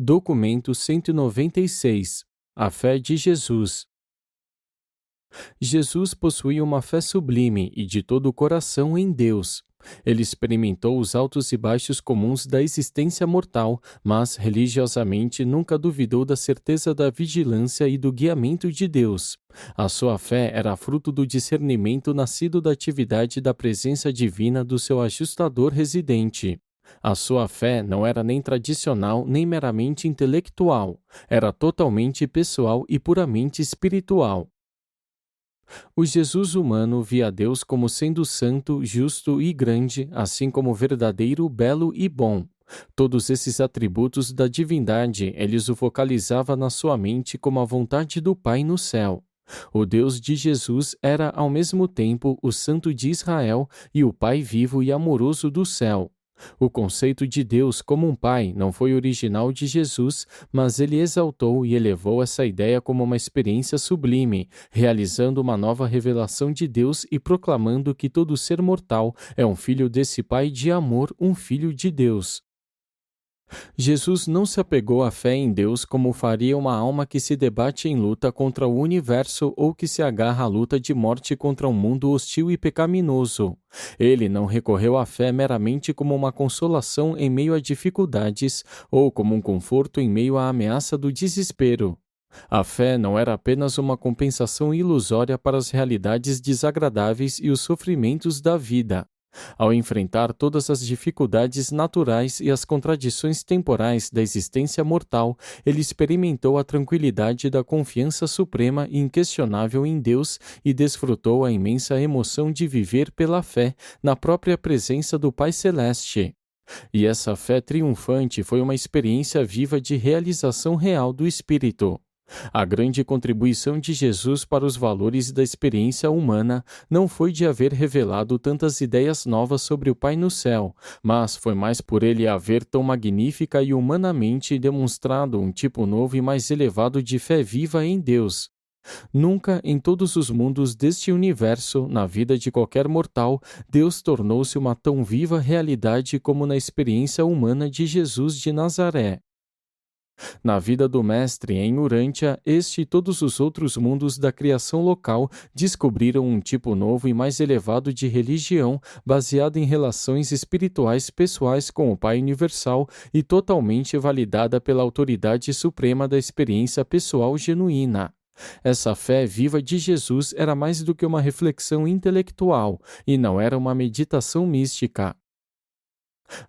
Documento 196. A fé de Jesus. Jesus possuía uma fé sublime e de todo o coração em Deus. Ele experimentou os altos e baixos comuns da existência mortal, mas religiosamente nunca duvidou da certeza da vigilância e do guiamento de Deus. A sua fé era fruto do discernimento nascido da atividade da presença divina do seu ajustador residente. A sua fé não era nem tradicional nem meramente intelectual, era totalmente pessoal e puramente espiritual. O Jesus humano via Deus como sendo santo, justo e grande, assim como verdadeiro, belo e bom. Todos esses atributos da divindade, ele os focalizava na sua mente como a vontade do Pai no céu. O Deus de Jesus era, ao mesmo tempo, o Santo de Israel e o Pai vivo e amoroso do céu. O conceito de Deus como um pai não foi original de Jesus, mas ele exaltou e elevou essa ideia como uma experiência sublime, realizando uma nova revelação de Deus e proclamando que todo ser mortal é um filho desse Pai de amor, um filho de Deus. Jesus não se apegou à fé em Deus como faria uma alma que se debate em luta contra o universo ou que se agarra à luta de morte contra um mundo hostil e pecaminoso. Ele não recorreu à fé meramente como uma consolação em meio a dificuldades ou como um conforto em meio à ameaça do desespero. A fé não era apenas uma compensação ilusória para as realidades desagradáveis e os sofrimentos da vida. Ao enfrentar todas as dificuldades naturais e as contradições temporais da existência mortal, ele experimentou a tranquilidade da confiança suprema e inquestionável em Deus e desfrutou a imensa emoção de viver pela fé na própria presença do Pai Celeste. E essa fé triunfante foi uma experiência viva de realização real do Espírito. A grande contribuição de Jesus para os valores da experiência humana não foi de haver revelado tantas ideias novas sobre o Pai no céu, mas foi mais por ele haver tão magnífica e humanamente demonstrado um tipo novo e mais elevado de fé viva em Deus. Nunca em todos os mundos deste universo, na vida de qualquer mortal, Deus tornou-se uma tão viva realidade como na experiência humana de Jesus de Nazaré. Na vida do Mestre em Urântia, este e todos os outros mundos da criação local descobriram um tipo novo e mais elevado de religião baseada em relações espirituais pessoais com o Pai Universal e totalmente validada pela autoridade suprema da experiência pessoal genuína. Essa fé viva de Jesus era mais do que uma reflexão intelectual e não era uma meditação mística.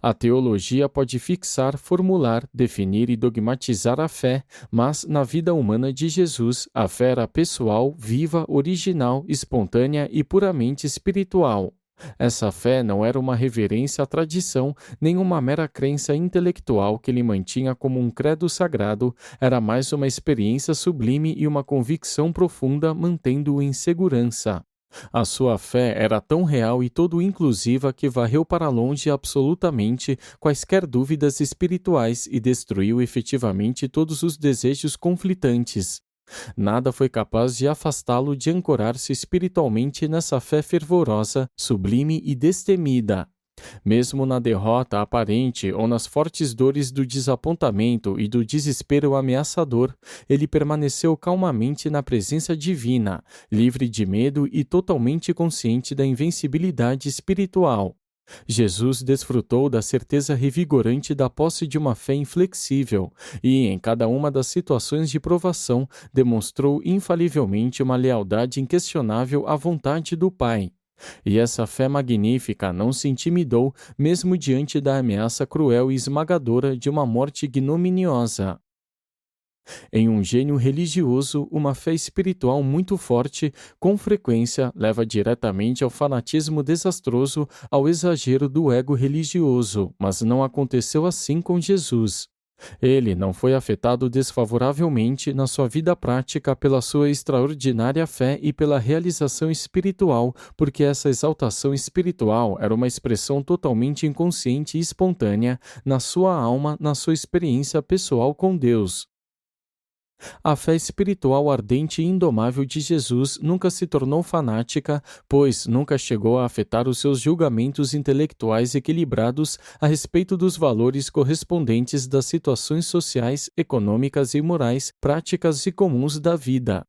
A teologia pode fixar, formular, definir e dogmatizar a fé, mas na vida humana de Jesus, a fé era pessoal, viva, original, espontânea e puramente espiritual. Essa fé não era uma reverência à tradição, nem uma mera crença intelectual que lhe mantinha como um credo sagrado, era mais uma experiência sublime e uma convicção profunda mantendo-o em segurança. A sua fé era tão real e todo inclusiva que varreu para longe absolutamente quaisquer dúvidas espirituais e destruiu efetivamente todos os desejos conflitantes. Nada foi capaz de afastá-lo de ancorar-se espiritualmente nessa fé fervorosa, sublime e destemida. Mesmo na derrota aparente ou nas fortes dores do desapontamento e do desespero ameaçador, ele permaneceu calmamente na presença divina, livre de medo e totalmente consciente da invencibilidade espiritual. Jesus desfrutou da certeza revigorante da posse de uma fé inflexível e, em cada uma das situações de provação, demonstrou infalivelmente uma lealdade inquestionável à vontade do Pai. E essa fé magnífica não se intimidou mesmo diante da ameaça cruel e esmagadora de uma morte ignominiosa. Em um gênio religioso, uma fé espiritual muito forte, com frequência, leva diretamente ao fanatismo desastroso, ao exagero do ego religioso, mas não aconteceu assim com Jesus. Ele não foi afetado desfavoravelmente na sua vida prática pela sua extraordinária fé e pela realização espiritual, porque essa exaltação espiritual era uma expressão totalmente inconsciente e espontânea na sua alma, na sua experiência pessoal com Deus. A fé espiritual ardente e indomável de Jesus nunca se tornou fanática, pois nunca chegou a afetar os seus julgamentos intelectuais equilibrados a respeito dos valores correspondentes das situações sociais, econômicas e morais, práticas e comuns da vida.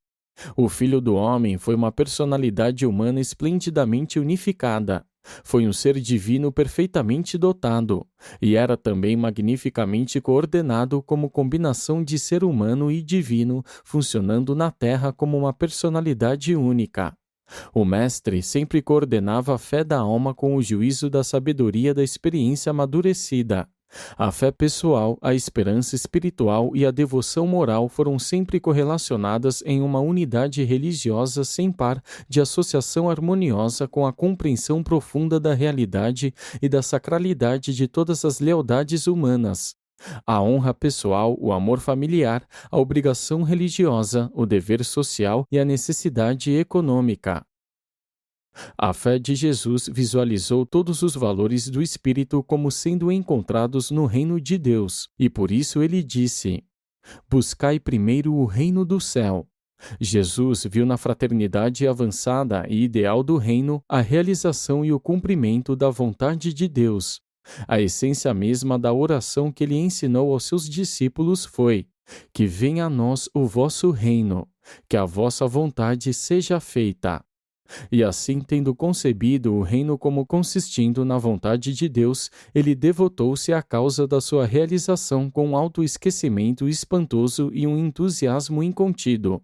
O Filho do Homem foi uma personalidade humana esplendidamente unificada. Foi um ser divino perfeitamente dotado, e era também magnificamente coordenado como combinação de ser humano e divino, funcionando na Terra como uma personalidade única. O Mestre sempre coordenava a fé da alma com o juízo da sabedoria da experiência amadurecida. A fé pessoal, a esperança espiritual e a devoção moral foram sempre correlacionadas em uma unidade religiosa sem par de associação harmoniosa com a compreensão profunda da realidade e da sacralidade de todas as lealdades humanas. A honra pessoal, o amor familiar, a obrigação religiosa, o dever social e a necessidade econômica. A fé de Jesus visualizou todos os valores do Espírito como sendo encontrados no reino de Deus, e por isso ele disse: Buscai primeiro o reino do céu. Jesus viu na fraternidade avançada e ideal do reino a realização e o cumprimento da vontade de Deus. A essência mesma da oração que ele ensinou aos seus discípulos foi: Que venha a nós o vosso reino, que a vossa vontade seja feita. E assim, tendo concebido o reino como consistindo na vontade de Deus, ele devotou-se à causa da sua realização com um autoesquecimento espantoso e um entusiasmo incontido.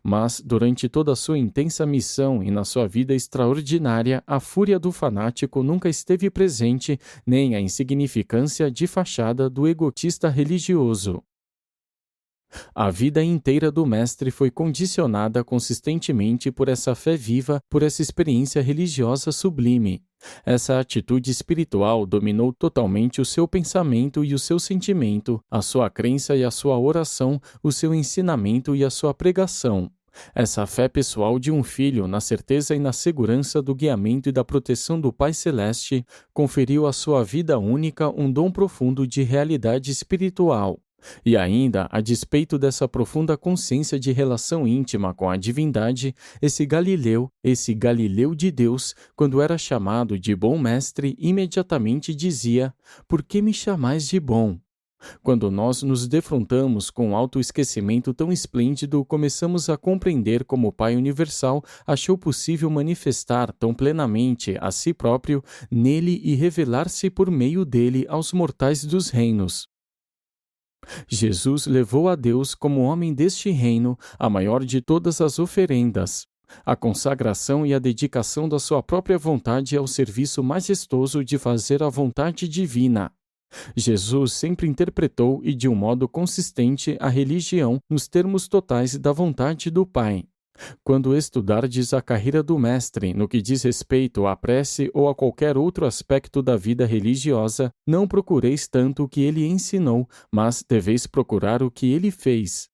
Mas, durante toda a sua intensa missão e na sua vida extraordinária, a fúria do fanático nunca esteve presente, nem a insignificância de fachada do egotista religioso. A vida inteira do Mestre foi condicionada consistentemente por essa fé viva, por essa experiência religiosa sublime. Essa atitude espiritual dominou totalmente o seu pensamento e o seu sentimento, a sua crença e a sua oração, o seu ensinamento e a sua pregação. Essa fé pessoal de um filho, na certeza e na segurança do guiamento e da proteção do Pai Celeste, conferiu à sua vida única um dom profundo de realidade espiritual. E ainda, a despeito dessa profunda consciência de relação íntima com a divindade, esse Galileu de Deus, quando era chamado de bom mestre, imediatamente dizia: Por que me chamais de bom? Quando nós nos defrontamos com um autoesquecimento tão esplêndido, começamos a compreender como o Pai Universal achou possível manifestar tão plenamente a si próprio nele e revelar-se por meio dele aos mortais dos reinos. Jesus levou a Deus, como homem deste reino, a maior de todas as oferendas, a consagração e a dedicação da sua própria vontade ao serviço majestoso de fazer a vontade divina. Jesus sempre interpretou e de um modo consistente a religião nos termos totais da vontade do Pai. Quando estudardes a carreira do Mestre no que diz respeito à prece ou a qualquer outro aspecto da vida religiosa, não procureis tanto o que ele ensinou, mas deveis procurar o que ele fez.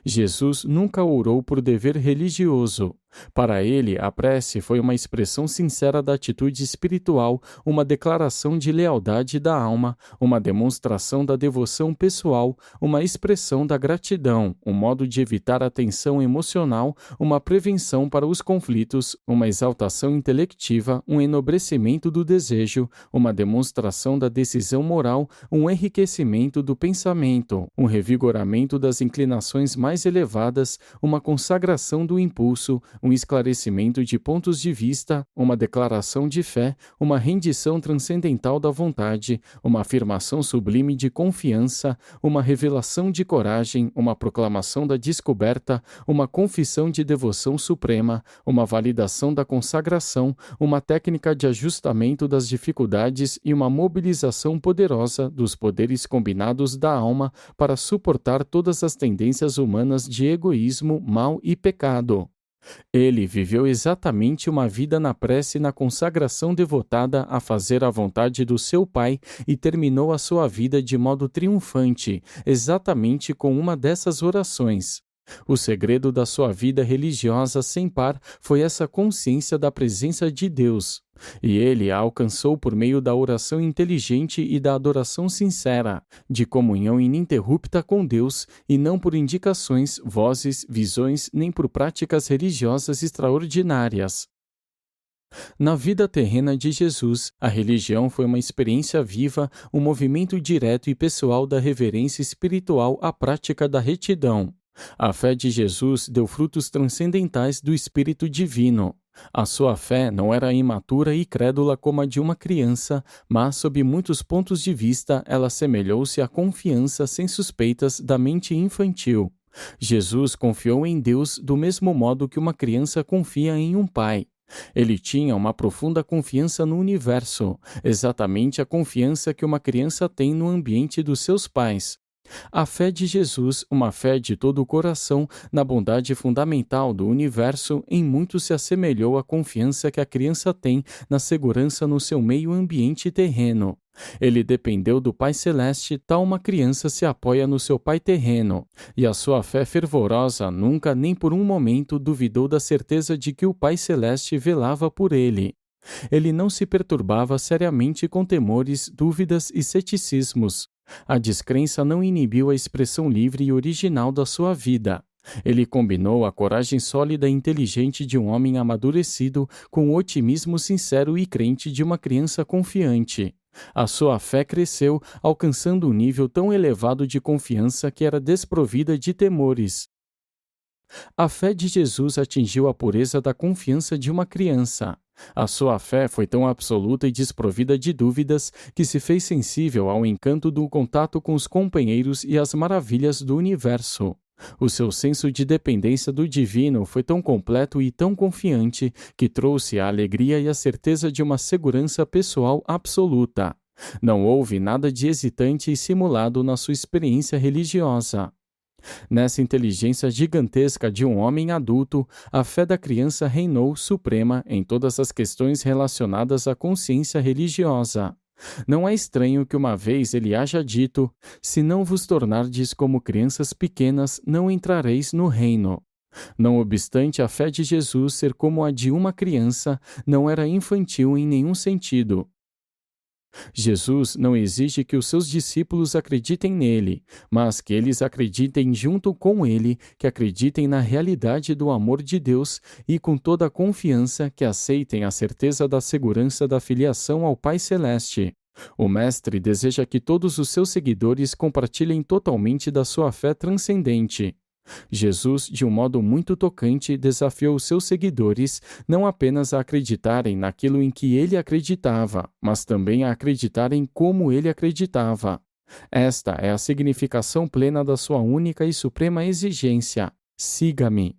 Jesus nunca orou por dever religioso. Para ele, a prece foi uma expressão sincera da atitude espiritual, uma declaração de lealdade da alma, uma demonstração da devoção pessoal, uma expressão da gratidão, um modo de evitar a tensão emocional, uma prevenção para os conflitos, uma exaltação intelectiva, um enobrecimento do desejo, uma demonstração da decisão moral, um enriquecimento do pensamento, um revigoramento das inclinações mais elevadas, uma consagração do impulso, um esclarecimento de pontos de vista, uma declaração de fé, uma rendição transcendental da vontade, uma afirmação sublime de confiança, uma revelação de coragem, uma proclamação da descoberta, uma confissão de devoção suprema, uma validação da consagração, uma técnica de ajustamento das dificuldades e uma mobilização poderosa dos poderes combinados da alma para suportar todas as tendências humanas de egoísmo, mal e pecado. Ele viveu exatamente uma vida na prece e na consagração devotada a fazer a vontade do seu Pai e terminou a sua vida de modo triunfante, exatamente com uma dessas orações. O segredo da sua vida religiosa sem par foi essa consciência da presença de Deus, e ele a alcançou por meio da oração inteligente e da adoração sincera, de comunhão ininterrupta com Deus, e não por indicações, vozes, visões, nem por práticas religiosas extraordinárias. Na vida terrena de Jesus, a religião foi uma experiência viva, um movimento direto e pessoal da reverência espiritual à prática da retidão. A fé de Jesus deu frutos transcendentais do Espírito Divino. A sua fé não era imatura e crédula como a de uma criança, mas, sob muitos pontos de vista, ela assemelhou-se à confiança sem suspeitas da mente infantil. Jesus confiou em Deus do mesmo modo que uma criança confia em um pai. Ele tinha uma profunda confiança no universo, exatamente a confiança que uma criança tem no ambiente dos seus pais. A fé de Jesus, uma fé de todo o coração na bondade fundamental do universo, em muito se assemelhou à confiança que a criança tem na segurança no seu meio ambiente terreno. Ele dependeu do Pai Celeste, tal uma criança se apoia no seu pai terreno, e a sua fé fervorosa nunca nem por um momento duvidou da certeza de que o Pai Celeste velava por ele. Ele não se perturbava seriamente com temores, dúvidas e ceticismos. A descrença não inibiu a expressão livre e original da sua vida. Ele combinou a coragem sólida e inteligente de um homem amadurecido com o otimismo sincero e crente de uma criança confiante. A sua fé cresceu, alcançando um nível tão elevado de confiança que era desprovida de temores. A fé de Jesus atingiu a pureza da confiança de uma criança. A sua fé foi tão absoluta e desprovida de dúvidas que se fez sensível ao encanto do contato com os companheiros e às maravilhas do universo. O seu senso de dependência do divino foi tão completo e tão confiante que trouxe a alegria e a certeza de uma segurança pessoal absoluta. Não houve nada de hesitante e simulado na sua experiência religiosa. Nessa inteligência gigantesca de um homem adulto, a fé da criança reinou suprema em todas as questões relacionadas à consciência religiosa. Não é estranho que uma vez ele haja dito: "Se não vos tornardes como crianças pequenas, não entrareis no reino." Não obstante a fé de Jesus ser como a de uma criança, não era infantil em nenhum sentido. Jesus não exige que os seus discípulos acreditem nele, mas que eles acreditem junto com ele, que acreditem na realidade do amor de Deus e com toda a confiança que aceitem a certeza da segurança da filiação ao Pai Celeste. O Mestre deseja que todos os seus seguidores compartilhem totalmente da sua fé transcendente. Jesus, de um modo muito tocante, desafiou os seus seguidores não apenas a acreditarem naquilo em que ele acreditava, mas também a acreditarem como ele acreditava. Esta é a significação plena da sua única e suprema exigência: siga-me.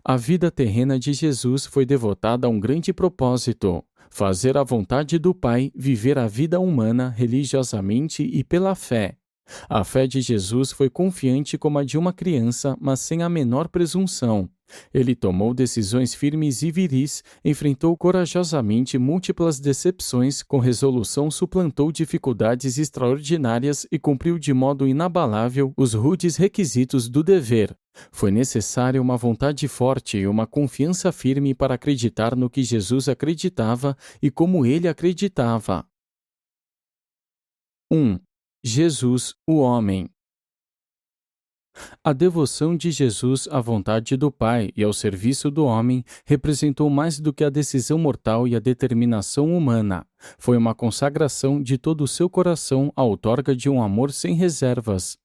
A vida terrena de Jesus foi devotada a um grande propósito: fazer a vontade do Pai, viver a vida humana religiosamente e pela fé. A fé de Jesus foi confiante como a de uma criança, mas sem a menor presunção. Ele tomou decisões firmes e viris, enfrentou corajosamente múltiplas decepções, com resolução suplantou dificuldades extraordinárias e cumpriu de modo inabalável os rudes requisitos do dever. Foi necessária uma vontade forte e uma confiança firme para acreditar no que Jesus acreditava e como ele acreditava. 1. Jesus, o homem. A devoção de Jesus à vontade do Pai e ao serviço do homem representou mais do que a decisão mortal e a determinação humana. Foi uma consagração de todo o seu coração à outorga de um amor sem reservas.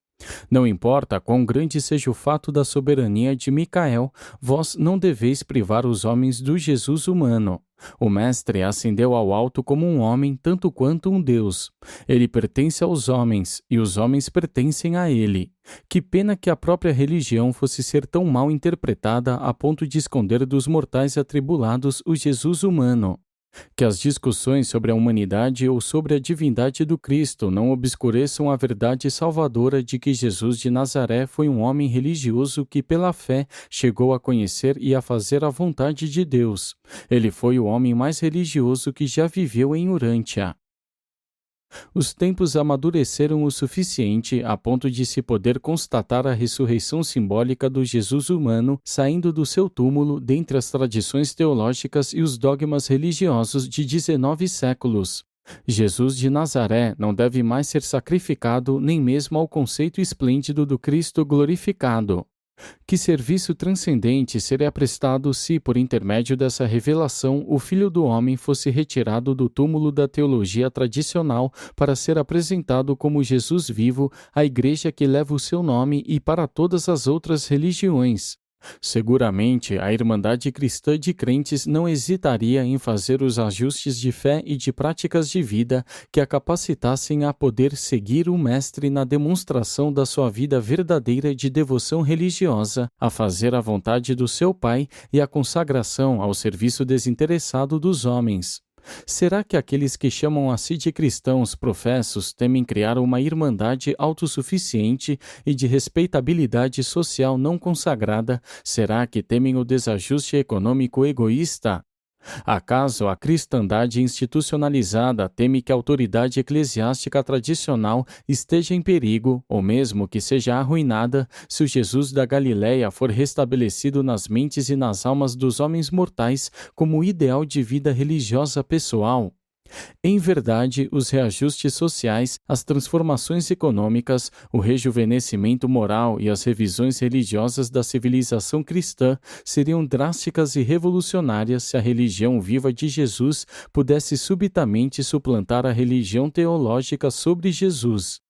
Não importa quão grande seja o fato da soberania de Micael, vós não deveis privar os homens do Jesus humano. O Mestre ascendeu ao alto como um homem tanto quanto um Deus. Ele pertence aos homens, e os homens pertencem a ele. Que pena que a própria religião fosse ser tão mal interpretada a ponto de esconder dos mortais atribulados o Jesus humano. Que as discussões sobre a humanidade ou sobre a divindade do Cristo não obscureçam a verdade salvadora de que Jesus de Nazaré foi um homem religioso que, pela fé, chegou a conhecer e a fazer a vontade de Deus. Ele foi o homem mais religioso que já viveu em Urântia. Os tempos amadureceram o suficiente a ponto de se poder constatar a ressurreição simbólica do Jesus humano saindo do seu túmulo dentre as tradições teológicas e os dogmas religiosos de 19 séculos. Jesus de Nazaré não deve mais ser sacrificado nem mesmo ao conceito esplêndido do Cristo glorificado. Que serviço transcendente seria prestado se, por intermédio dessa revelação, o Filho do Homem fosse retirado do túmulo da teologia tradicional para ser apresentado como Jesus vivo à Igreja que leva o seu nome e para todas as outras religiões? Seguramente, a Irmandade Cristã de Crentes não hesitaria em fazer os ajustes de fé e de práticas de vida que a capacitassem a poder seguir o Mestre na demonstração da sua vida verdadeira de devoção religiosa, a fazer a vontade do seu Pai e a consagração ao serviço desinteressado dos homens. Será que aqueles que chamam a si de cristãos professos temem criar uma irmandade autossuficiente e de respeitabilidade social não consagrada? Será que temem o desajuste econômico egoísta? Acaso a cristandade institucionalizada teme que a autoridade eclesiástica tradicional esteja em perigo, ou mesmo que seja arruinada, se o Jesus da Galileia for restabelecido nas mentes e nas almas dos homens mortais como ideal de vida religiosa pessoal? Em verdade, os reajustes sociais, as transformações econômicas, o rejuvenescimento moral e as revisões religiosas da civilização cristã seriam drásticas e revolucionárias se a religião viva de Jesus pudesse subitamente suplantar a religião teológica sobre Jesus.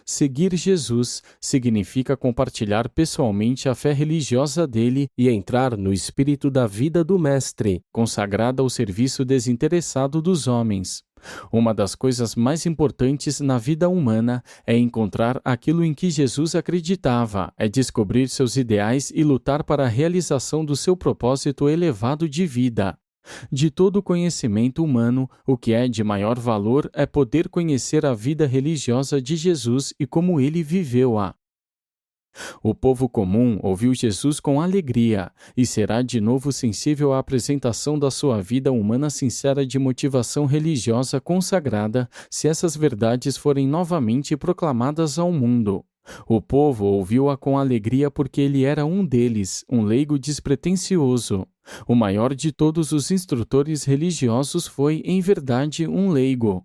Seguir Jesus significa compartilhar pessoalmente a fé religiosa dele e entrar no espírito da vida do Mestre, consagrada ao serviço desinteressado dos homens. Uma das coisas mais importantes na vida humana é encontrar aquilo em que Jesus acreditava, é descobrir seus ideais e lutar para a realização do seu propósito elevado de vida. De todo conhecimento humano, o que é de maior valor é poder conhecer a vida religiosa de Jesus e como ele viveu-a. O povo comum ouviu Jesus com alegria e será de novo sensível à apresentação da sua vida humana sincera de motivação religiosa consagrada se essas verdades forem novamente proclamadas ao mundo. O povo ouviu-a com alegria porque ele era um deles, um leigo despretensioso. O maior de todos os instrutores religiosos foi, em verdade, um leigo.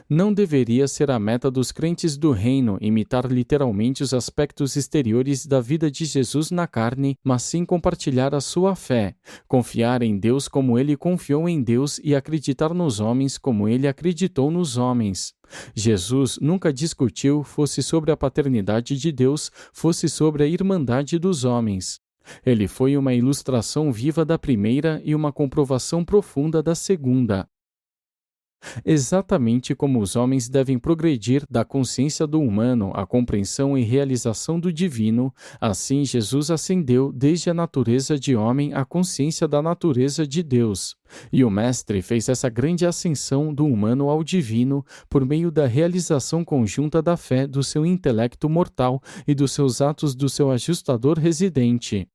Não deveria ser a meta dos crentes do reino imitar literalmente os aspectos exteriores da vida de Jesus na carne, mas sim compartilhar a sua fé, confiar em Deus como ele confiou em Deus e acreditar nos homens como ele acreditou nos homens. Jesus nunca discutiu, fosse sobre a paternidade de Deus, fosse sobre a irmandade dos homens. Ele foi uma ilustração viva da primeira e uma comprovação profunda da segunda. Exatamente como os homens devem progredir da consciência do humano à compreensão e realização do divino, assim Jesus ascendeu desde a natureza de homem à consciência da natureza de Deus. E o Mestre fez essa grande ascensão do humano ao divino por meio da realização conjunta da fé do seu intelecto mortal e dos seus atos do seu ajustador residente.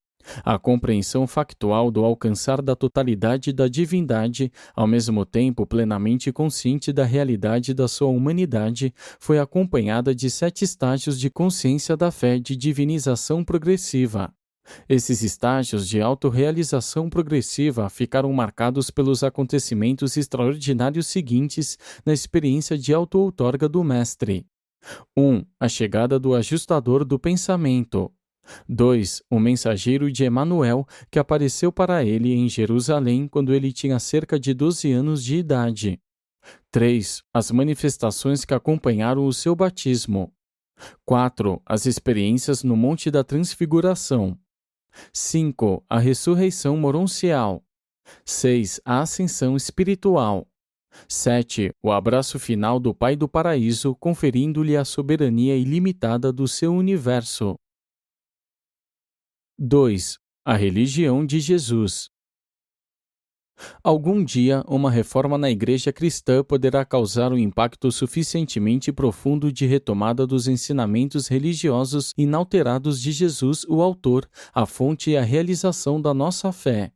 A compreensão factual do alcançar da totalidade da divindade, ao mesmo tempo plenamente consciente da realidade da sua humanidade, foi acompanhada de 7 estágios de consciência da fé de divinização progressiva. Esses estágios de autorrealização progressiva ficaram marcados pelos acontecimentos extraordinários seguintes na experiência de auto-outorga do Mestre. 1. A chegada do ajustador do pensamento. 2. O mensageiro de Emanuel, que apareceu para ele em Jerusalém quando ele tinha cerca de 12 anos de idade. 3. As manifestações que acompanharam o seu batismo. 4. As experiências no Monte da Transfiguração. 5. A ressurreição moroncial. 6. A ascensão espiritual. 7. O abraço final do Pai do Paraíso, conferindo-lhe a soberania ilimitada do seu universo. 2. A religião de Jesus. Algum dia, uma reforma na Igreja cristã poderá causar um impacto suficientemente profundo de retomada dos ensinamentos religiosos inalterados de Jesus, o Autor, a fonte e a realização da nossa fé.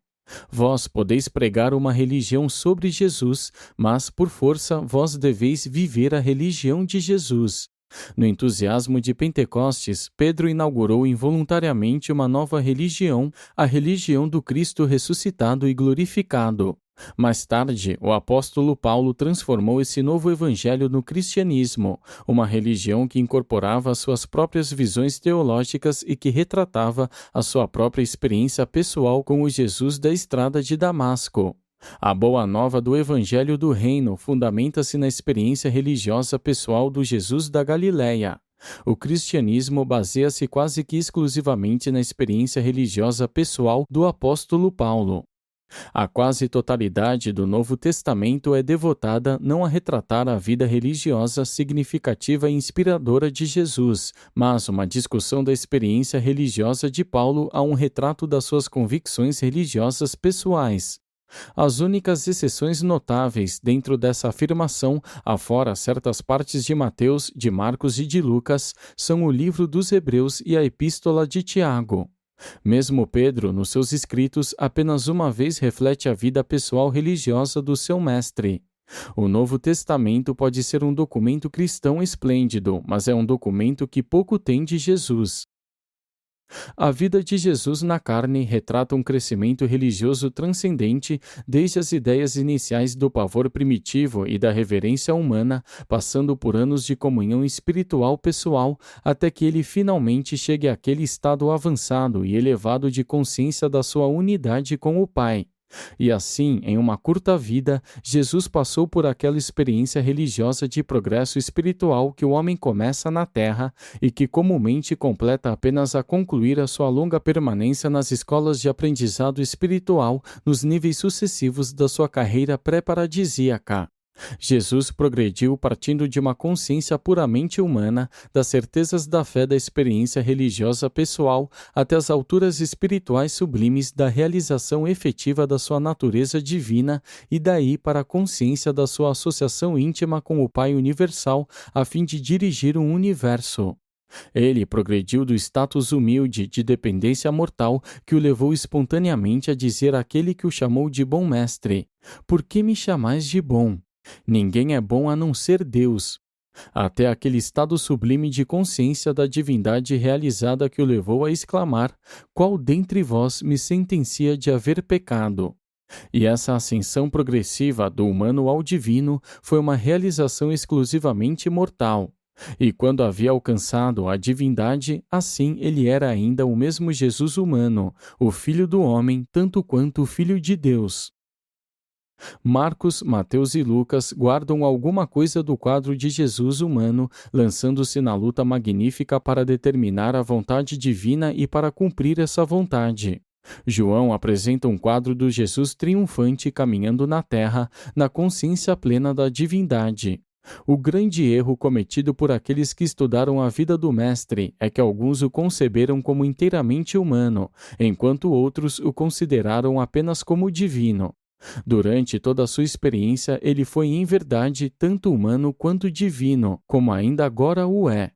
Vós podeis pregar uma religião sobre Jesus, mas, por força, vós deveis viver a religião de Jesus. No entusiasmo de Pentecostes, Pedro inaugurou involuntariamente uma nova religião, a religião do Cristo ressuscitado e glorificado. Mais tarde, o apóstolo Paulo transformou esse novo evangelho no cristianismo, uma religião que incorporava suas próprias visões teológicas e que retratava a sua própria experiência pessoal com o Jesus da estrada de Damasco. A boa nova do Evangelho do Reino fundamenta-se na experiência religiosa pessoal do Jesus da Galileia. O cristianismo baseia-se quase que exclusivamente na experiência religiosa pessoal do apóstolo Paulo. A quase totalidade do Novo Testamento é devotada não a retratar a vida religiosa significativa e inspiradora de Jesus, mas uma discussão da experiência religiosa de Paulo a um retrato das suas convicções religiosas pessoais. As únicas exceções notáveis dentro dessa afirmação, afora certas partes de Mateus, de Marcos e de Lucas, são o livro dos Hebreus e a Epístola de Tiago. Mesmo Pedro, nos seus escritos, apenas uma vez reflete a vida pessoal religiosa do seu mestre. O Novo Testamento pode ser um documento cristão esplêndido, mas é um documento que pouco tem de Jesus. A vida de Jesus na carne retrata um crescimento religioso transcendente desde as ideias iniciais do pavor primitivo e da reverência humana, passando por anos de comunhão espiritual pessoal, até que ele finalmente chegue àquele estado avançado e elevado de consciência da sua unidade com o Pai. E assim, em uma curta vida, Jesus passou por aquela experiência religiosa de progresso espiritual que o homem começa na terra e que comumente completa apenas a concluir a sua longa permanência nas escolas de aprendizado espiritual nos níveis sucessivos da sua carreira pré-paradisíaca. Jesus progrediu partindo de uma consciência puramente humana, das certezas da fé da experiência religiosa pessoal, até as alturas espirituais sublimes da realização efetiva da sua natureza divina e daí para a consciência da sua associação íntima com o Pai Universal, a fim de dirigir um universo. Ele progrediu do status humilde de dependência mortal que o levou espontaneamente a dizer àquele que o chamou de bom mestre: "Por que me chamais de bom? Ninguém é bom a não ser Deus", até aquele estado sublime de consciência da divindade realizada que o levou a exclamar: "Qual dentre vós me sentencia de haver pecado?" E essa ascensão progressiva do humano ao divino foi uma realização exclusivamente mortal. E quando havia alcançado a divindade, assim ele era ainda o mesmo Jesus humano, o Filho do homem, tanto quanto o Filho de Deus. Marcos, Mateus e Lucas guardam alguma coisa do quadro de Jesus humano, lançando-se na luta magnífica para determinar a vontade divina e para cumprir essa vontade. João apresenta um quadro do Jesus triunfante caminhando na terra, na consciência plena da divindade. O grande erro cometido por aqueles que estudaram a vida do Mestre é que alguns o conceberam como inteiramente humano, enquanto outros o consideraram apenas como divino. Durante toda a sua experiência, ele foi em verdade tanto humano quanto divino, como ainda agora o é.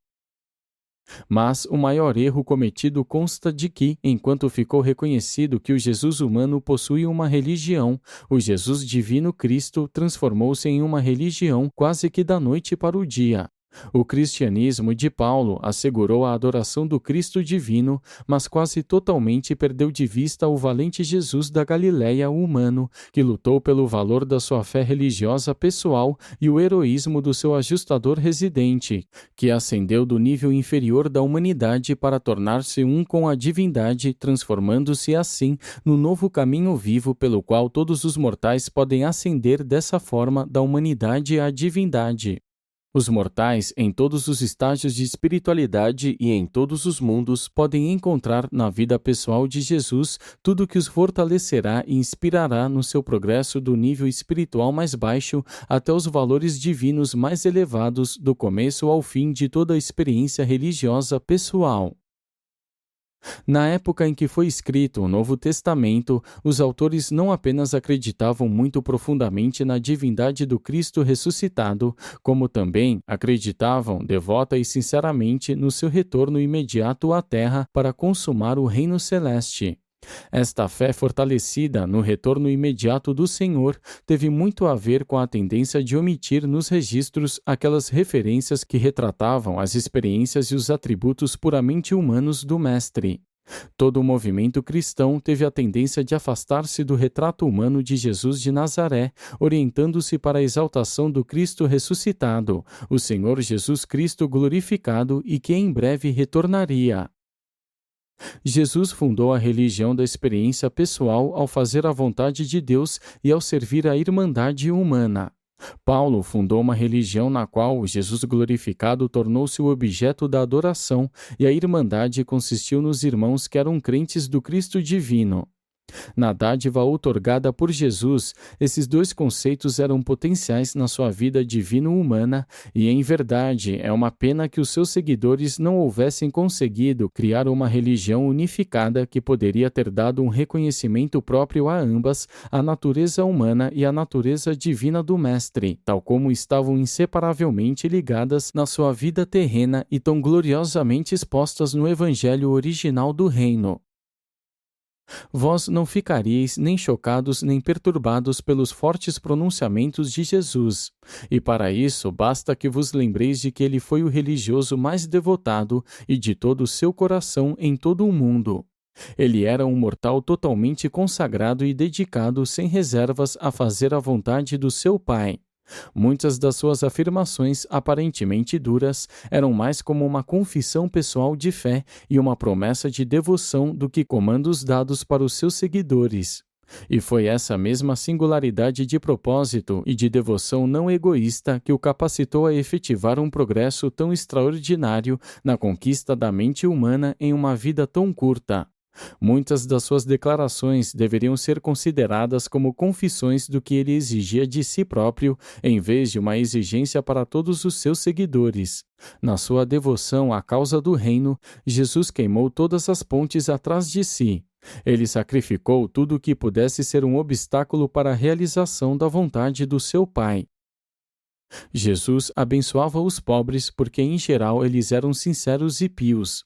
Mas o maior erro cometido consta de que, enquanto ficou reconhecido que o Jesus humano possui uma religião, o Jesus divino Cristo transformou-se em uma religião quase que da noite para o dia. O cristianismo de Paulo assegurou a adoração do Cristo divino, mas quase totalmente perdeu de vista o valente Jesus da Galileia humano, que lutou pelo valor da sua fé religiosa pessoal e o heroísmo do seu ajustador residente, que ascendeu do nível inferior da humanidade para tornar-se um com a divindade, transformando-se assim no novo caminho vivo pelo qual todos os mortais podem ascender dessa forma da humanidade à divindade. Os mortais, em todos os estágios de espiritualidade e em todos os mundos, podem encontrar na vida pessoal de Jesus tudo que os fortalecerá e inspirará no seu progresso do nível espiritual mais baixo até os valores divinos mais elevados, do começo ao fim de toda a experiência religiosa pessoal. Na época em que foi escrito o Novo Testamento, os autores não apenas acreditavam muito profundamente na divindade do Cristo ressuscitado, como também acreditavam devota e sinceramente no seu retorno imediato à Terra para consumar o reino celeste. Esta fé fortalecida no retorno imediato do Senhor teve muito a ver com a tendência de omitir nos registros aquelas referências que retratavam as experiências e os atributos puramente humanos do Mestre. Todo o movimento cristão teve a tendência de afastar-se do retrato humano de Jesus de Nazaré, orientando-se para a exaltação do Cristo ressuscitado, o Senhor Jesus Cristo glorificado e que em breve retornaria. Jesus fundou a religião da experiência pessoal ao fazer a vontade de Deus e ao servir a irmandade humana. Paulo fundou uma religião na qual o Jesus glorificado tornou-se o objeto da adoração e a irmandade consistiu nos irmãos que eram crentes do Cristo divino. Na dádiva outorgada por Jesus, esses dois conceitos eram potenciais na sua vida divino-humana e, em verdade, é uma pena que os seus seguidores não houvessem conseguido criar uma religião unificada que poderia ter dado um reconhecimento próprio a ambas, a natureza humana e a natureza divina do Mestre, tal como estavam inseparavelmente ligadas na sua vida terrena e tão gloriosamente expostas no Evangelho original do Reino. Vós não ficaríeis nem chocados nem perturbados pelos fortes pronunciamentos de Jesus, e para isso basta que vos lembreis de que ele foi o religioso mais devotado e de todo o seu coração em todo o mundo. Ele era um mortal totalmente consagrado e dedicado sem reservas a fazer a vontade do seu Pai. Muitas das suas afirmações, aparentemente duras, eram mais como uma confissão pessoal de fé e uma promessa de devoção do que comandos dados para os seus seguidores. E foi essa mesma singularidade de propósito e de devoção não egoísta que o capacitou a efetivar um progresso tão extraordinário na conquista da mente humana em uma vida tão curta. Muitas das suas declarações deveriam ser consideradas como confissões do que ele exigia de si próprio, em vez de uma exigência para todos os seus seguidores. Na sua devoção à causa do reino, Jesus queimou todas as pontes atrás de si. Ele sacrificou tudo o que pudesse ser um obstáculo para a realização da vontade do seu Pai. Jesus abençoava os pobres porque, em geral, eles eram sinceros e pios.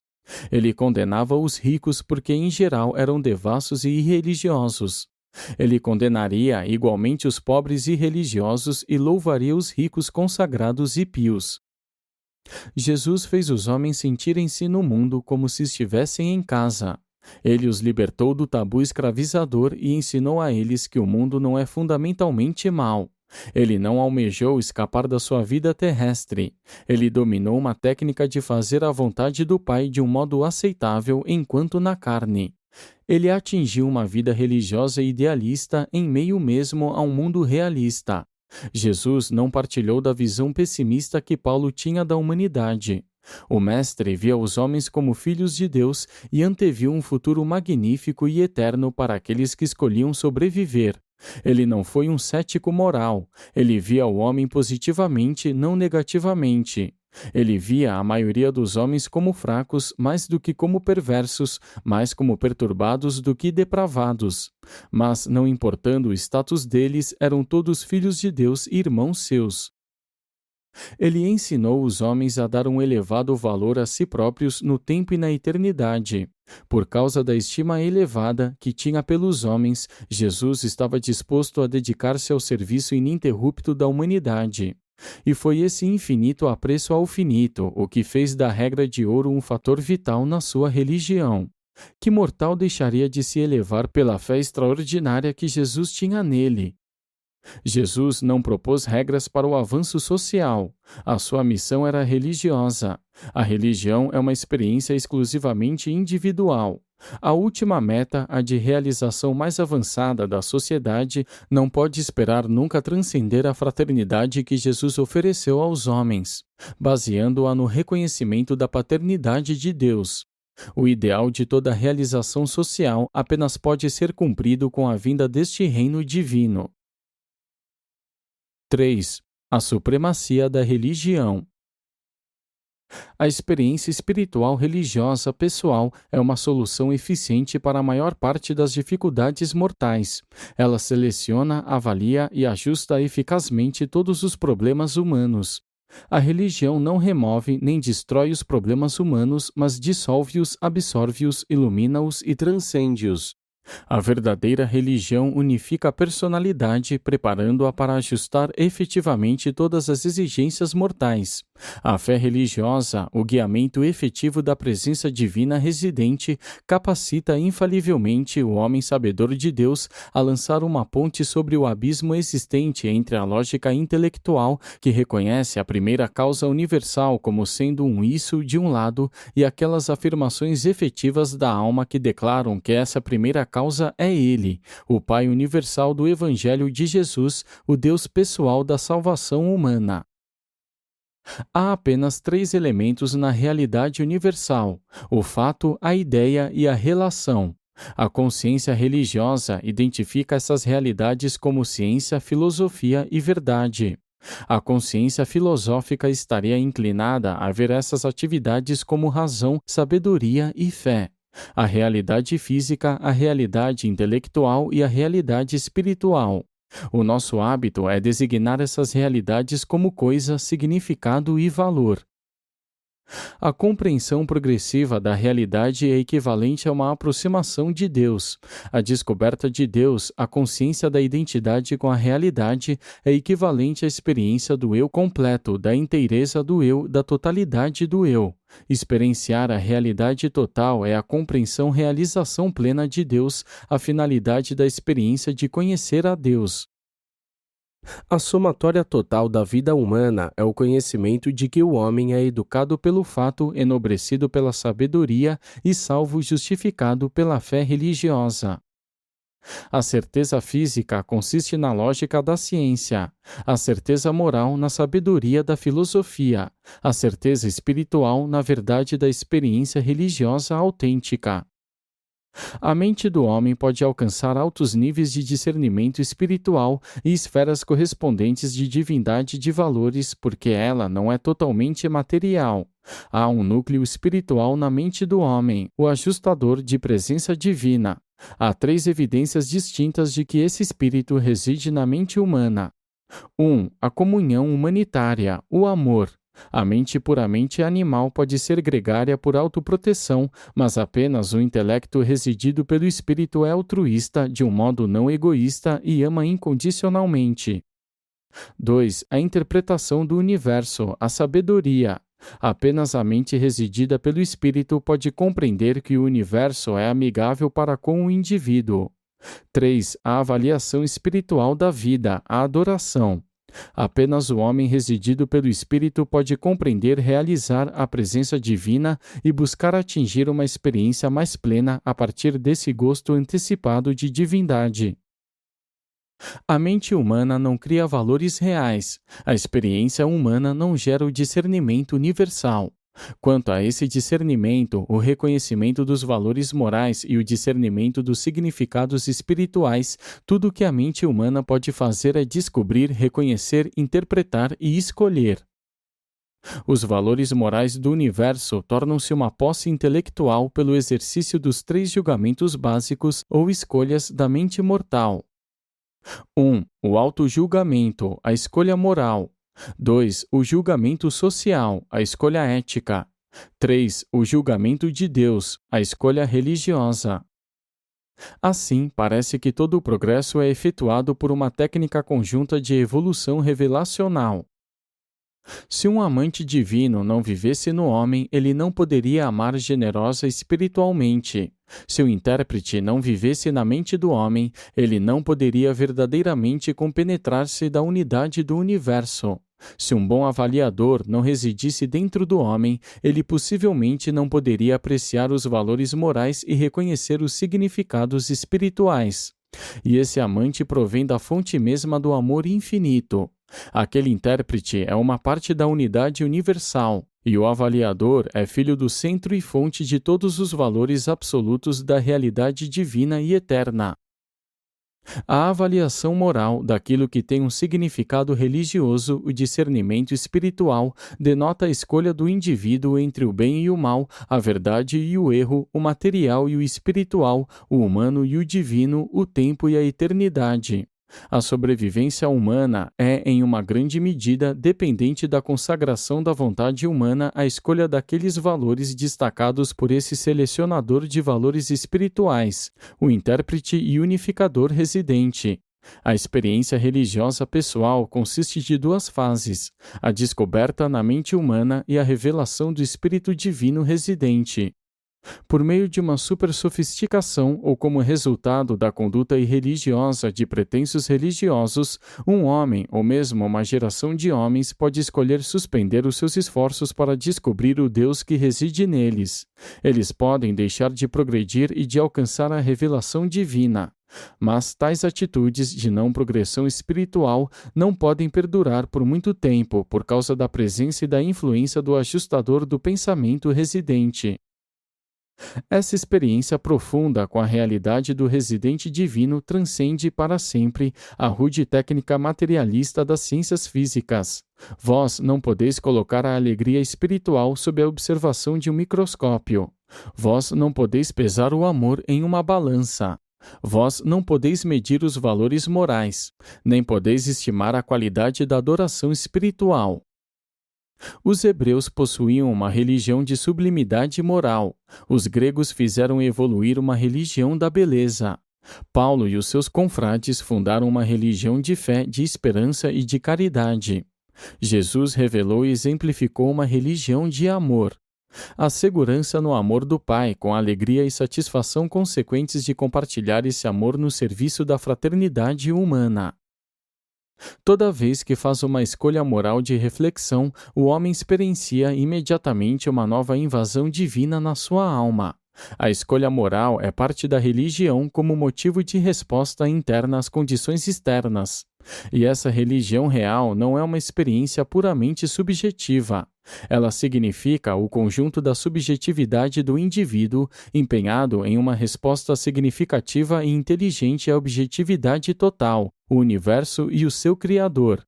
Ele condenava os ricos porque, em geral, eram devassos e irreligiosos. Ele condenaria igualmente os pobres e religiosos e louvaria os ricos consagrados e pios. Jesus fez os homens sentirem-se no mundo como se estivessem em casa. Ele os libertou do tabu escravizador e ensinou a eles que o mundo não é fundamentalmente mau. Ele não almejou escapar da sua vida terrestre. Ele dominou uma técnica de fazer a vontade do Pai de um modo aceitável enquanto na carne. Ele atingiu uma vida religiosa idealista em meio mesmo a um mundo realista. Jesus não partilhou da visão pessimista que Paulo tinha da humanidade. O Mestre via os homens como filhos de Deus e anteviu um futuro magnífico e eterno para aqueles que escolhiam sobreviver. Ele não foi um cético moral. Ele via o homem positivamente, não negativamente. Ele via a maioria dos homens como fracos, mais do que como perversos, mais como perturbados do que depravados. Mas, não importando o status deles, eram todos filhos de Deus e irmãos seus. Ele ensinou os homens a dar um elevado valor a si próprios no tempo e na eternidade. Por causa da estima elevada que tinha pelos homens, Jesus estava disposto a dedicar-se ao serviço ininterrupto da humanidade. E foi esse infinito apreço ao finito o que fez da regra de ouro um fator vital na sua religião. Que mortal deixaria de se elevar pela fé extraordinária que Jesus tinha nele? Jesus não propôs regras para o avanço social. A sua missão era religiosa. A religião é uma experiência exclusivamente individual. A última meta, a de realização mais avançada da sociedade, não pode esperar nunca transcender a fraternidade que Jesus ofereceu aos homens, baseando-a no reconhecimento da paternidade de Deus. O ideal de toda realização social apenas pode ser cumprido com a vinda deste reino divino. 3. A supremacia da religião. A experiência espiritual religiosa pessoal é uma solução eficiente para a maior parte das dificuldades mortais. Ela seleciona, avalia e ajusta eficazmente todos os problemas humanos. A religião não remove nem destrói os problemas humanos, mas dissolve-os, absorve-os, ilumina-os e transcende-os. A verdadeira religião unifica a personalidade, preparando-a para ajustar efetivamente todas as exigências mortais. A fé religiosa, o guiamento efetivo da presença divina residente, capacita infalivelmente o homem sabedor de Deus a lançar uma ponte sobre o abismo existente entre a lógica intelectual, que reconhece a primeira causa universal como sendo um isso de um lado, e aquelas afirmações efetivas da alma que declaram que essa primeira causa é Ele, o Pai universal do Evangelho de Jesus, o Deus pessoal da salvação humana. Há apenas três elementos na realidade universal: o fato, a ideia e a relação. A consciência religiosa identifica essas realidades como ciência, filosofia e verdade. A consciência filosófica estaria inclinada a ver essas atividades como razão, sabedoria e fé. A realidade física, a realidade intelectual e a realidade espiritual. O nosso hábito é designar essas realidades como coisa, significado e valor. A compreensão progressiva da realidade é equivalente a uma aproximação de Deus. A descoberta de Deus, a consciência da identidade com a realidade, é equivalente à experiência do eu completo, da inteireza do eu, da totalidade do eu. Experienciar a realidade total é a compreensão-realização plena de Deus, a finalidade da experiência de conhecer a Deus. A somatória total da vida humana é o conhecimento de que o homem é educado pelo fato, enobrecido pela sabedoria e salvo justificado pela fé religiosa. A certeza física consiste na lógica da ciência, a certeza moral na sabedoria da filosofia, a certeza espiritual na verdade da experiência religiosa autêntica. A mente do homem pode alcançar altos níveis de discernimento espiritual e esferas correspondentes de divindade de valores, porque ela não é totalmente material. Há um núcleo espiritual na mente do homem, o ajustador de presença divina. Há três evidências distintas de que esse espírito reside na mente humana. 1. A comunhão humanitária, o amor. A mente puramente animal pode ser gregária por autoproteção, mas apenas o intelecto residido pelo espírito é altruísta de um modo não egoísta e ama incondicionalmente. 2. A interpretação do universo, a sabedoria. Apenas a mente residida pelo espírito pode compreender que o universo é amigável para com o indivíduo. 3. A avaliação espiritual da vida, a adoração. Apenas o homem residido pelo Espírito pode compreender, realizar a presença divina e buscar atingir uma experiência mais plena a partir desse gosto antecipado de divindade. A mente humana não cria valores reais. A experiência humana não gera o discernimento universal. Quanto a esse discernimento, o reconhecimento dos valores morais e o discernimento dos significados espirituais, tudo o que a mente humana pode fazer é descobrir, reconhecer, interpretar e escolher. Os valores morais do universo tornam-se uma posse intelectual pelo exercício dos três julgamentos básicos ou escolhas da mente mortal. 1. O auto-julgamento, a escolha moral. 2. O julgamento social, a escolha ética. 3. O julgamento de Deus, a escolha religiosa. Assim, parece que todo o progresso é efetuado por uma técnica conjunta de evolução revelacional. Se um amante divino não vivesse no homem, ele não poderia amar generosa espiritualmente. Se o intérprete não vivesse na mente do homem, ele não poderia verdadeiramente compenetrar-se da unidade do universo. Se um bom avaliador não residisse dentro do homem, ele possivelmente não poderia apreciar os valores morais e reconhecer os significados espirituais. E esse amante provém da fonte mesma do amor infinito. Aquele intérprete é uma parte da unidade universal, e o avaliador é filho do centro e fonte de todos os valores absolutos da realidade divina e eterna. A avaliação moral daquilo que tem um significado religioso, o discernimento espiritual, denota a escolha do indivíduo entre o bem e o mal, a verdade e o erro, o material e o espiritual, o humano e o divino, o tempo e a eternidade. A sobrevivência humana é, em uma grande medida, dependente da consagração da vontade humana à escolha daqueles valores destacados por esse selecionador de valores espirituais, o intérprete e unificador residente. A experiência religiosa pessoal consiste de duas fases: a descoberta na mente humana e a revelação do Espírito Divino residente. Por meio de uma supersofisticação ou como resultado da conduta irreligiosa de pretensos religiosos, um homem ou mesmo uma geração de homens pode escolher suspender os seus esforços para descobrir o Deus que reside neles. Eles podem deixar de progredir e de alcançar a revelação divina. Mas tais atitudes de não progressão espiritual não podem perdurar por muito tempo por causa da presença e da influência do ajustador do pensamento residente. Essa experiência profunda com a realidade do residente divino transcende para sempre a rude técnica materialista das ciências físicas. Vós não podeis colocar a alegria espiritual sob a observação de um microscópio. Vós não podeis pesar o amor em uma balança. Vós não podeis medir os valores morais, nem podeis estimar a qualidade da adoração espiritual. Os hebreus possuíam uma religião de sublimidade moral. Os gregos fizeram evoluir uma religião da beleza. Paulo e os seus confrades fundaram uma religião de fé, de esperança e de caridade. Jesus revelou e exemplificou uma religião de amor. A segurança no amor do Pai, com a alegria e satisfação consequentes de compartilhar esse amor no serviço da fraternidade humana. Toda vez que faz uma escolha moral de reflexão, o homem experiencia imediatamente uma nova invasão divina na sua alma. A escolha moral é parte da religião como motivo de resposta interna às condições externas. E essa religião real não é uma experiência puramente subjetiva. Ela significa o conjunto da subjetividade do indivíduo empenhado em uma resposta significativa e inteligente à objetividade total, o universo e o seu Criador.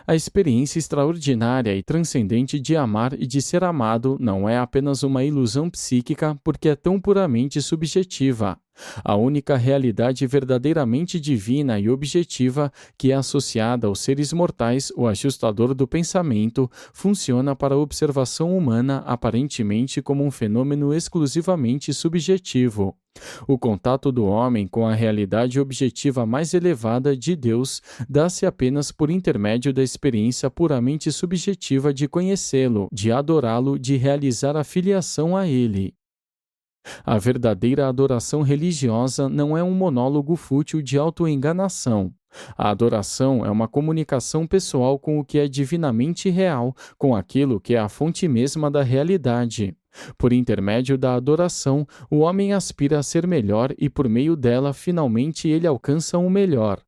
A experiência extraordinária e transcendente de amar e de ser amado não é apenas uma ilusão psíquica porque é tão puramente subjetiva. A única realidade verdadeiramente divina e objetiva que é associada aos seres mortais, o ajustador do pensamento, funciona para a observação humana aparentemente como um fenômeno exclusivamente subjetivo. O contato do homem com a realidade objetiva mais elevada de Deus dá-se apenas por intermédio da experiência puramente subjetiva de conhecê-lo, de adorá-lo, de realizar a filiação a ele. A verdadeira adoração religiosa não é um monólogo fútil de autoenganação. A adoração é uma comunicação pessoal com o que é divinamente real, com aquilo que é a fonte mesma da realidade. Por intermédio da adoração, o homem aspira a ser melhor e por meio dela, finalmente, ele alcança o melhor.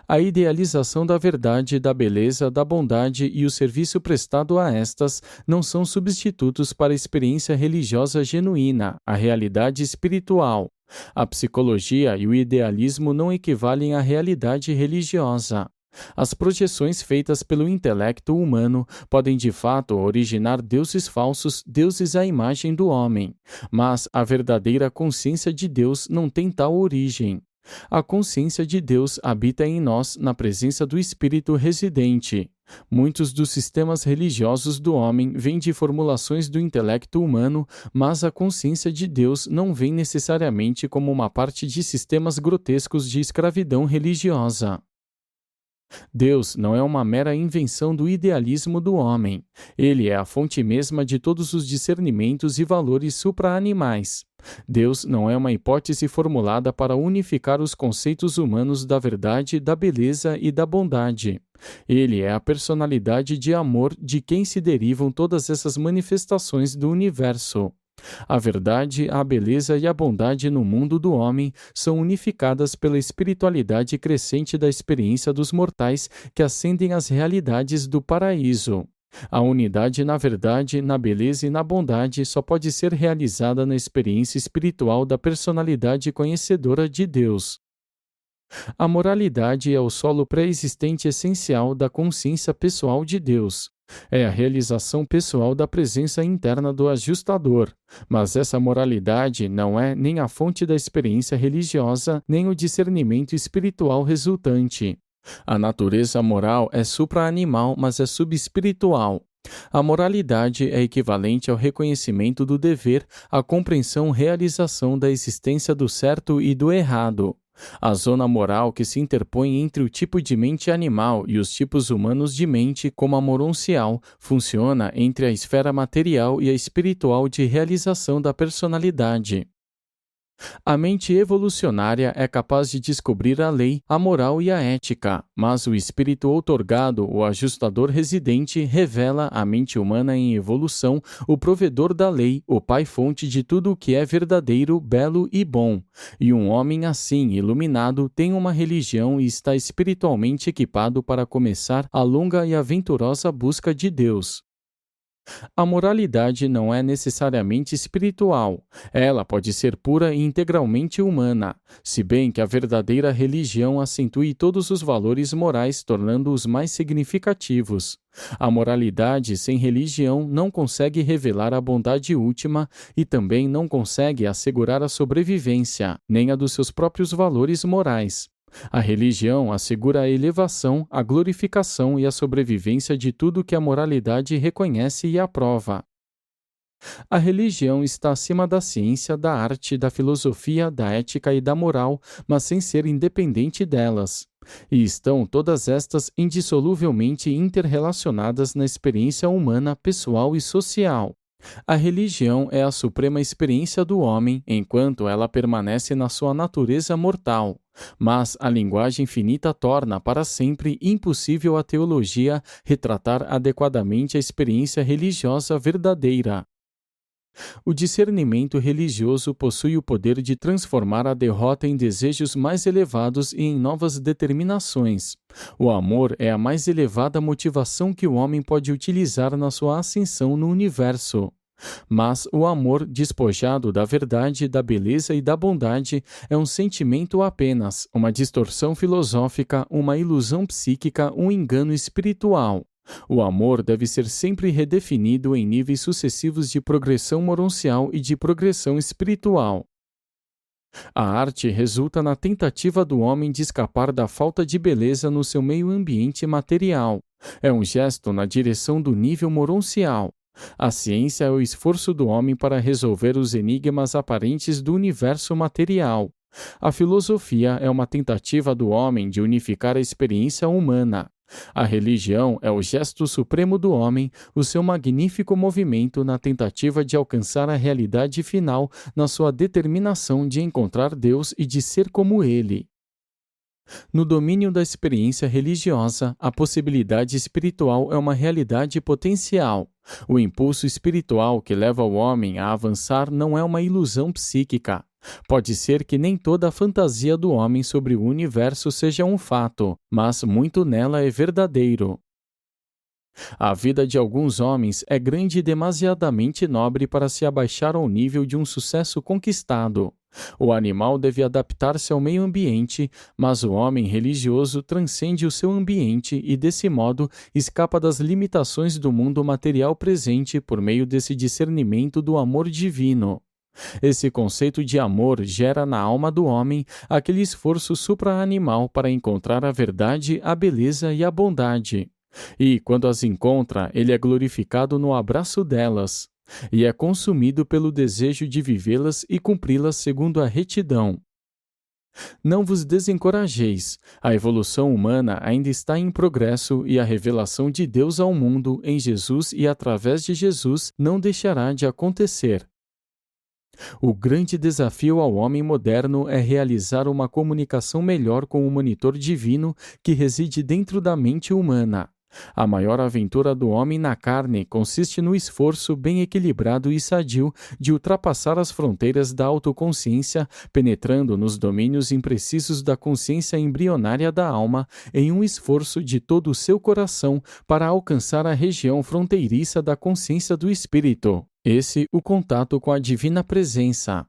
A idealização da verdade, da beleza, da bondade e o serviço prestado a estas não são substitutos para a experiência religiosa genuína, a realidade espiritual. A psicologia e o idealismo não equivalem à realidade religiosa. As projeções feitas pelo intelecto humano podem de fato originar deuses falsos, deuses à imagem do homem, mas a verdadeira consciência de Deus não tem tal origem. A consciência de Deus habita em nós na presença do Espírito residente. Muitos dos sistemas religiosos do homem vêm de formulações do intelecto humano, mas a consciência de Deus não vem necessariamente como uma parte de sistemas grotescos de escravidão religiosa. Deus não é uma mera invenção do idealismo do homem. Ele é a fonte mesma de todos os discernimentos e valores supra-animais. Deus não é uma hipótese formulada para unificar os conceitos humanos da verdade, da beleza e da bondade. Ele é a personalidade de amor de quem se derivam todas essas manifestações do universo. A verdade, a beleza e a bondade no mundo do homem são unificadas pela espiritualidade crescente da experiência dos mortais que ascendem às realidades do paraíso. A unidade na verdade, na beleza e na bondade só pode ser realizada na experiência espiritual da personalidade conhecedora de Deus. A moralidade é o solo pré-existente essencial da consciência pessoal de Deus. É a realização pessoal da presença interna do ajustador. Mas essa moralidade não é nem a fonte da experiência religiosa, nem o discernimento espiritual resultante. A natureza moral é supra-animal, mas é subespiritual. A moralidade é equivalente ao reconhecimento do dever, à compreensão e realização da existência do certo e do errado. A zona moral que se interpõe entre o tipo de mente animal e os tipos humanos de mente, como a moroncial, funciona entre a esfera material e a espiritual de realização da personalidade. A mente evolucionária é capaz de descobrir a lei, a moral e a ética, mas o espírito outorgado, o ajustador residente, revela à mente humana em evolução o provedor da lei, o pai-fonte de tudo o que é verdadeiro, belo e bom. E um homem assim, iluminado, tem uma religião e está espiritualmente equipado para começar a longa e aventurosa busca de Deus. A moralidade não é necessariamente espiritual. Ela pode ser pura e integralmente humana, se bem que a verdadeira religião acentue todos os valores morais, tornando-os mais significativos. A moralidade sem religião não consegue revelar a bondade última e também não consegue assegurar a sobrevivência, nem a dos seus próprios valores morais. A religião assegura a elevação, a glorificação e a sobrevivência de tudo que a moralidade reconhece e aprova. A religião está acima da ciência, da arte, da filosofia, da ética e da moral, mas sem ser independente delas. E estão todas estas indissoluvelmente interrelacionadas na experiência humana, pessoal e social. A religião é a suprema experiência do homem enquanto ela permanece na sua natureza mortal. Mas a linguagem finita torna para sempre impossível a teologia retratar adequadamente a experiência religiosa verdadeira. O discernimento religioso possui o poder de transformar a derrota em desejos mais elevados e em novas determinações. O amor é a mais elevada motivação que o homem pode utilizar na sua ascensão no universo. Mas o amor, despojado da verdade, da beleza e da bondade, é um sentimento apenas, uma distorção filosófica, uma ilusão psíquica, um engano espiritual. O amor deve ser sempre redefinido em níveis sucessivos de progressão moroncial e de progressão espiritual. A arte resulta na tentativa do homem de escapar da falta de beleza no seu meio ambiente material. É um gesto na direção do nível moroncial. A ciência é o esforço do homem para resolver os enigmas aparentes do universo material. A filosofia é uma tentativa do homem de unificar a experiência humana. A religião é o gesto supremo do homem, o seu magnífico movimento na tentativa de alcançar a realidade final na sua determinação de encontrar Deus e de ser como Ele. No domínio da experiência religiosa, a possibilidade espiritual é uma realidade potencial. O impulso espiritual que leva o homem a avançar não é uma ilusão psíquica. Pode ser que nem toda a fantasia do homem sobre o universo seja um fato, mas muito nela é verdadeiro. A vida de alguns homens é grande e demasiadamente nobre para se abaixar ao nível de um sucesso conquistado. O animal deve adaptar-se ao meio ambiente, mas o homem religioso transcende o seu ambiente e, desse modo, escapa das limitações do mundo material presente por meio desse discernimento do amor divino. Esse conceito de amor gera na alma do homem aquele esforço supra-animal para encontrar a verdade, a beleza e a bondade. E, quando as encontra, ele é glorificado no abraço delas, e é consumido pelo desejo de vivê-las e cumpri-las segundo a retidão. Não vos desencorajeis, a evolução humana ainda está em progresso e a revelação de Deus ao mundo em Jesus e através de Jesus não deixará de acontecer. O grande desafio ao homem moderno é realizar uma comunicação melhor com o monitor divino que reside dentro da mente humana. A maior aventura do homem na carne consiste no esforço bem equilibrado e sadio de ultrapassar as fronteiras da autoconsciência, penetrando nos domínios imprecisos da consciência embrionária da alma, em um esforço de todo o seu coração para alcançar a região fronteiriça da consciência do espírito. Esse, o contato com a divina presença.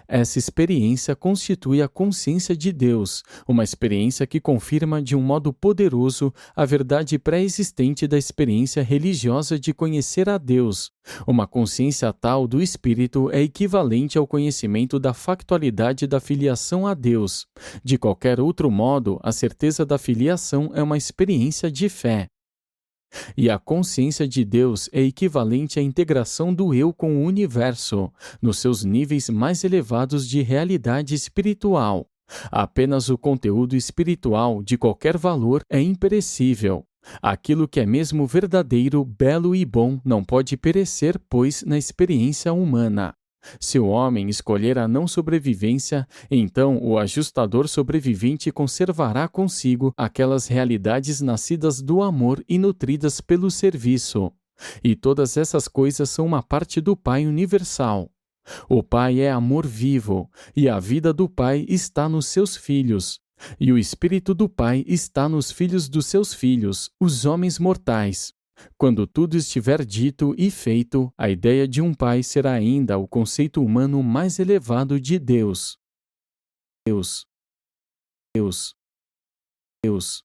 Essa experiência constitui a consciência de Deus, uma experiência que confirma de um modo poderoso a verdade pré-existente da experiência religiosa de conhecer a Deus. Uma consciência tal do Espírito é equivalente ao conhecimento da factualidade da filiação a Deus. De qualquer outro modo, a certeza da filiação é uma experiência de fé. E a consciência de Deus é equivalente à integração do eu com o universo, nos seus níveis mais elevados de realidade espiritual. Apenas o conteúdo espiritual de qualquer valor é imperecível. Aquilo que é mesmo verdadeiro, belo e bom não pode perecer, pois, na experiência humana. Se o homem escolher a não sobrevivência, então o ajustador sobrevivente conservará consigo aquelas realidades nascidas do amor e nutridas pelo serviço. E todas essas coisas são uma parte do Pai universal. O Pai é amor vivo, e a vida do Pai está nos seus filhos. E o Espírito do Pai está nos filhos dos seus filhos, os homens mortais. Quando tudo estiver dito e feito, a ideia de um pai será ainda o conceito humano mais elevado de Deus. Deus. Deus. Deus.